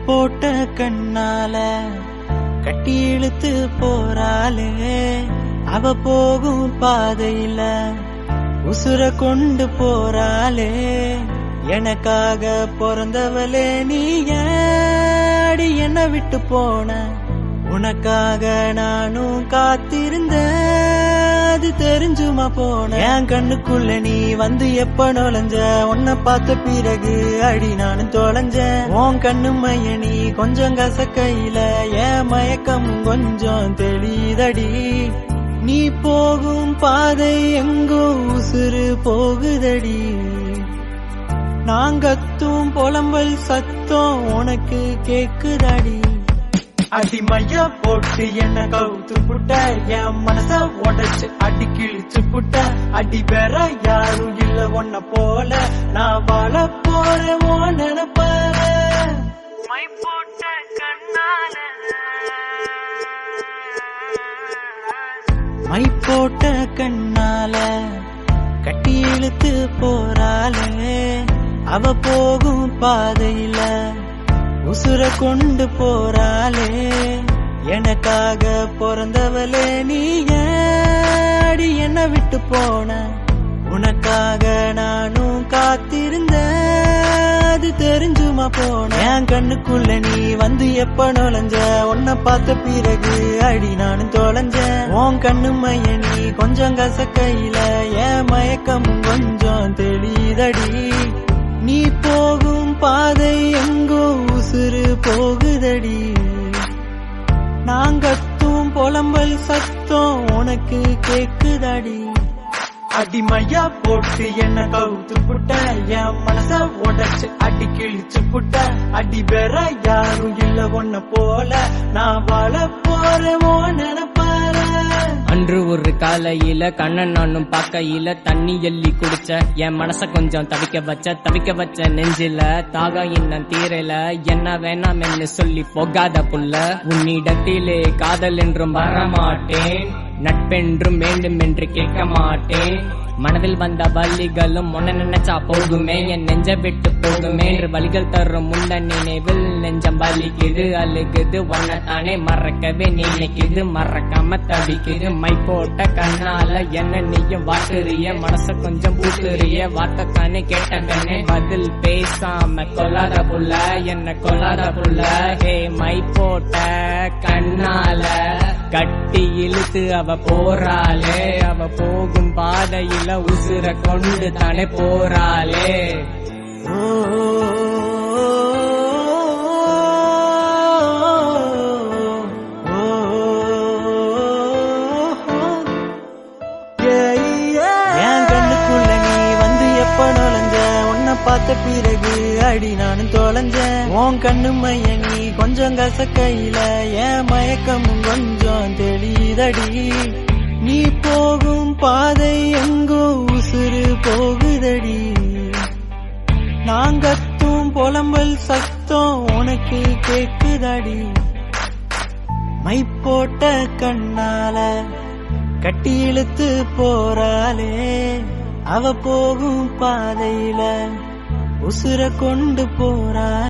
போட்ட கண்ணால கட்டி இழுத்து போறாளே, அவ போகும் பாதையில உசுர கொண்டு போறாளே. எனக்காக பிறந்தவளே நீ ஏடி என்ன விட்டு போன, உனக்காக நானும் காத்திருந்த, அது தெரிஞ்சுமா போன. என் கண்ணுக்குள்ள நீ வந்து எப்ப நுழைஞ்ச, உன்னை பார்த்த பிறகு அடி நானும் தொலைஞ்ச. உன் கண்ணு மைய நீ கொஞ்சம் கசக்கையில என் மயக்கம் கொஞ்சம் தெளிதடி. நீ போகும் பாதை எங்கோ உசுறு போகுதடி. நாங்கத்தும் புலம்பல் சத்தம் உனக்கு கேக்குதடி. அடி மைய போட்டு என்ன கவுத்து புட்ட, என் மனச உடைச்சு அடி கிழிச்சு புட்ட. அடி வேற யாரும் இல்ல ஒன்ன போல, நான் வாழ போறேன் ஓ நினைப்பார. மை போட்ட கண்ணால மை போட்ட கண்ணால கட்டி இழுத்து போறாளே, அவ போகும் பாதையில உசுர கொண்டு போறாளே. எனக்காக பிறந்தவளே நீ ஏடி என்ன விட்டு போன, உனக்காக நானும் காத்திருந்த, அது தெரிஞ்சுமா போன. என் கண்ணுக்குள்ள நீ வந்து எப்ப நுழைஞ்ச, உன்னை பார்த்த பிறகு அடி நானும் தொலைஞ்ச. உன் கண்ணு மைய நீ கொஞ்சம் கசக்கையில என் மயக்கம் கொஞ்சம் தெளிதடி. நீ போகும் பாதை எங்கோ உசுறு போகுதடி. நாங்கத்தும் புலம்பல் சத்தம் உனக்கு கேக்குதடி. அடிமையா போட்டு என்ன கவுத்து புட்ட, என் மனச உடைச்சு அடி கிழிச்சு புட்ட. அடி வேற யாரும் இல்ல ஒன்ன போல, நான் வாழ போறேன் ஓ நினைப்பார. அன்று ஒரு காலையில கண்ணன் நானும் பார்க்கையில தண்ணி எள்ளி குடிச்ச, என் மனச கொஞ்சம் தவிக்க வச்ச நெஞ்சில தாக இன்னும் தீரல. என்ன வேணாம்னு சொல்லி போகாத புள்ள, உன்னிடத்திலே காதல் என்றும் வரமாட்டேன், நட்பென்றும் வேண்டும் என்று கேட்க மாட்டேன். மனதில் வந்த வலிகளும் உன்ன நினைச்சா போகுமே, என் நெஞ்ச விட்டு போகுமே என்று வலிகள் தரும் முன்ன நினைவில் நெஞ்சம் வலிக்குது அழுகுது. உன்னத்தானே மறக்கவே நினைக்குது, மறக்காம தவிக்குது. மை போட்ட கண்ணால என்ன நீயும் வாட்டுறிய, மனச கொஞ்சம் பூட்டுறிய. வார்த்தைத்தானே கேட்ட கண்ணே பதில் பேசாம கொல்லாத புள்ள, என்ன கொல்லாத புள்ள. ஹே மை போட்ட கண்ணால கட்டி இழுத்து அவ போறாளே, அவ போகும் பாதையில உசுர கொண்டு தானே போறாளே. என் கண்ணுக்குள்ள நீ வந்து எப்ப நுழைஞ்ச, உன்னை பார்த்த பிறகு அடி நானும் தொலைஞ்ச. உன் கண்ணு மைய நீ கொஞ்சம் கசக்கையில என் மயக்கம் கொஞ்சம் தெளிதடி. நீ போகும் பாதை எங்கோ உசுறு போகுதடி. நாங்கத்தும் புலம்பல் சத்தம் உனக்கு கேக்குதடி. மை போட்ட கண்ணால கட்டி இழுத்து போறாளே, அவ போகும் பாதையில உசுர கொண்டு போறா.